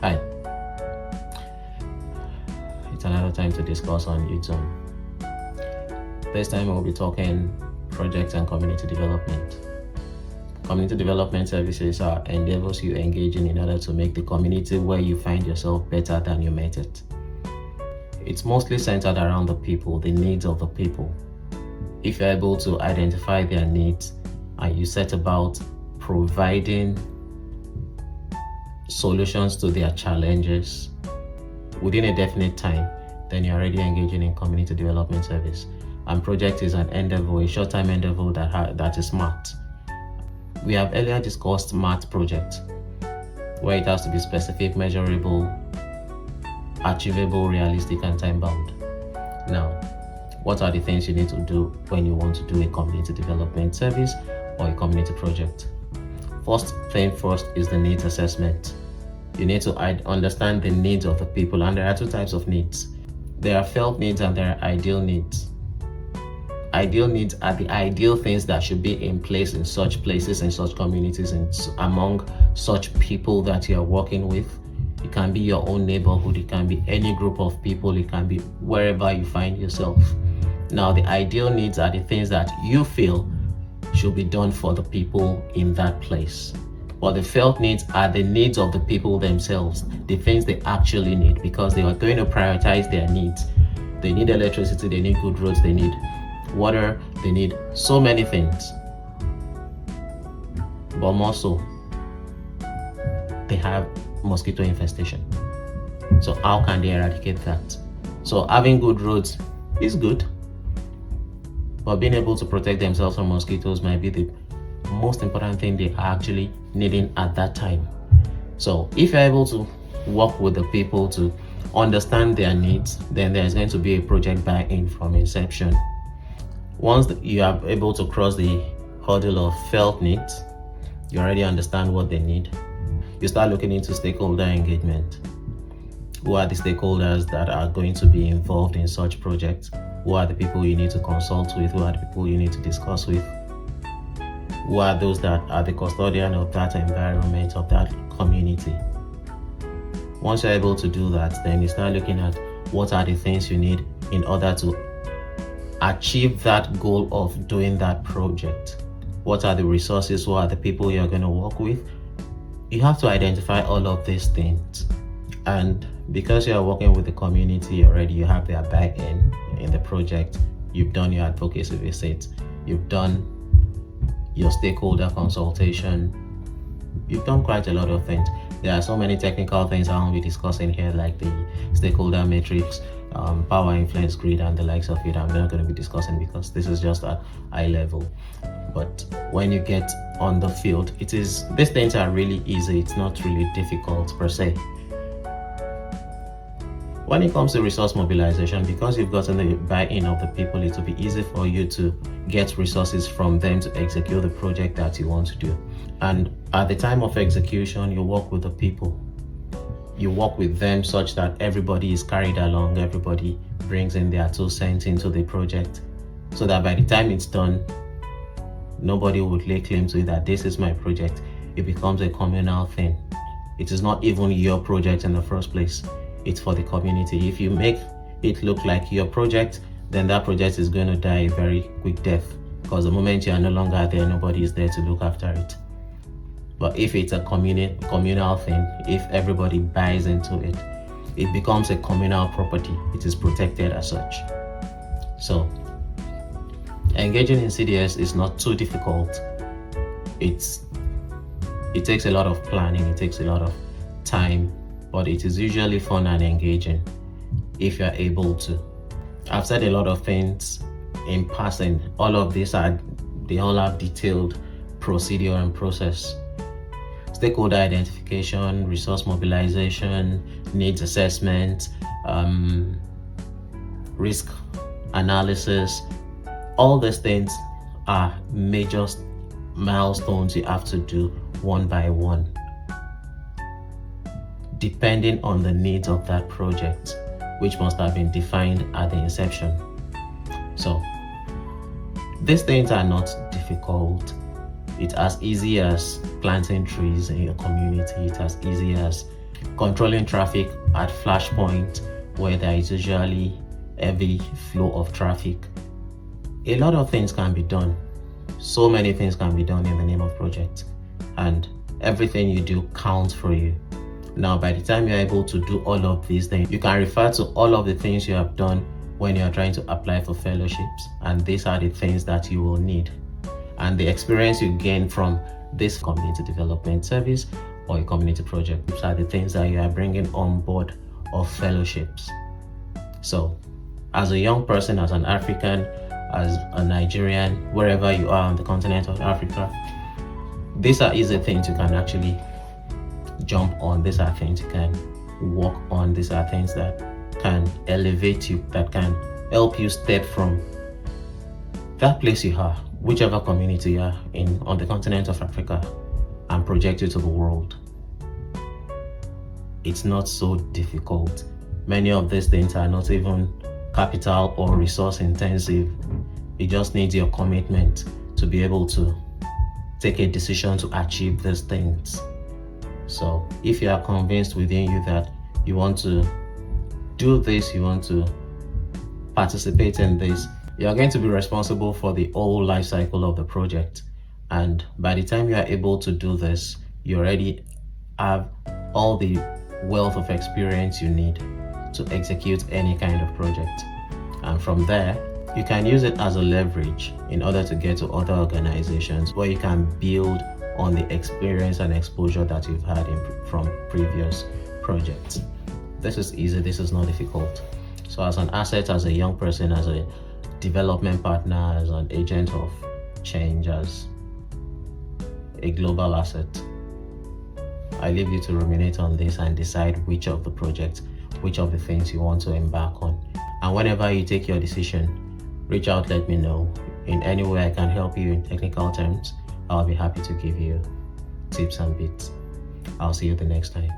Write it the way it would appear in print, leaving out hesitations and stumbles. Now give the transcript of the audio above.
Hi, it's another time to discuss on Youth Zone. This time we'll be talking project and community development. Community development services are endeavors you engage in order to make the community where you find yourself better than you met it. It's mostly centered around the people, the needs of the people. If you're able to identify their needs and you set about providing solutions to their challenges within a definite time, then you're already engaging in community development service. And project is an endeavor, a short-term endeavor that is smart. We have earlier discussed SMART project, where it has to be specific, measurable, achievable, realistic, and time-bound. Now, what are the things you need to do when you want to do a community development service or a community project? First thing first is the needs assessment. You need to understand the needs of the people, and there are two types of needs. There are felt needs and there are ideal needs. Ideal needs are the ideal things that should be in place in such places, in such communities, and among such people that you are working with. It can be your own neighborhood, it can be any group of people, it can be wherever you find yourself. Now, the ideal needs are the things that you feel should be done for the people in that place. But the felt needs are the needs of the people themselves, the things they actually need, because they are going to prioritize their needs. They need electricity, they need good roads, they need water, they need so many things. But more so, they have mosquito infestation. So how can they eradicate that? So having good roads is good, but being able to protect themselves from mosquitoes might be the most important thing they are actually needing at that time. So if you're able to work with the people to understand their needs, then there's going to be a project buy-in from inception. Once you are able to cross the hurdle of felt needs, you already understand what they need. You start looking into stakeholder engagement. Who are the stakeholders that are going to be involved in such projects? Who are the people you need to consult with? Who are the people you need to discuss with? Who are those that are the custodian of that environment, of that community? Once you're able to do that, then you start looking at what are the things you need in order to achieve that goal of doing that project. What are the resources? Who are the people you're going to work with? You have to identify all of these things. And because you're working with the community already, you have their buy-in in the project. You've done your advocacy visit. You've done your stakeholder consultation. You've done quite a lot of things. There are so many technical things I won't be discussing here, like the stakeholder matrix, power influence grid, and the likes of it. I'm not going to be discussing because this is just at eye level. But when you get on the field, these things are really easy. It's not really difficult per se. When it comes to resource mobilization, because you've gotten the buy-in of the people, it will be easy for you to get resources from them to execute the project that you want to do. And at the time of execution, you work with the people. You work with them such that everybody is carried along, everybody brings in their 2 cents into the project, so that by the time it's done, nobody would lay claim to it that this is my project. It becomes a communal thing. It is not even your project in the first place. It's for the community. If you make it look like your project, then that project is going to die a very quick death, because the moment you are no longer there, nobody is there to look after it. But if it's a communal thing, if everybody buys into it, it becomes a communal property. It is protected as such. So engaging in CDS is not too difficult. It takes a lot of planning, it takes a lot of time, but it is usually fun and engaging if you're able to. I've said a lot of things in passing. All of these they all have detailed procedure and process. Stakeholder identification, resource mobilization, needs assessment, risk analysis. All these things are major milestones you have to do one by one, depending on the needs of that project, which must have been defined at the inception. So these things are not difficult. It's as easy as planting trees in your community. It's as easy as controlling traffic at flashpoint where there is usually heavy flow of traffic. A lot of things can be done. So many things can be done in the name of project, and everything you do counts for you. Now, by the time you're able to do all of these things, you can refer to all of the things you have done when you're trying to apply for fellowships, and these are the things that you will need. And the experience you gain from this community development service or a community project are the things that you are bringing on board of fellowships. So, as a young person, as an African, as a Nigerian, wherever you are on the continent of Africa, these are easy things you can actually jump on. These are things you can work on. These are things that can elevate you, that can help you step from that place you are, whichever community you are in on the continent of Africa, and project you to the world. It's not so difficult. Many of these things are not even capital or resource intensive. It just needs your commitment to be able to take a decision to achieve these things. So if you are convinced within you that you want to do this, you want to participate in this, you are going to be responsible for the whole life cycle of the project. And by the time you are able to do this, you already have all the wealth of experience you need to execute any kind of project. And from there, you can use it as a leverage in order to get to other organizations where you can build on the experience and exposure that you've had from previous projects. This is easy, this is not difficult. So as an asset, as a young person, as a development partner, as an agent of change, as a global asset, I leave you to ruminate on this and decide which of the projects, which of the things you want to embark on. And whenever you take your decision, reach out, let me know. In any way I can help you in technical terms, I'll be happy to give you tips and bits. I'll see you the next time.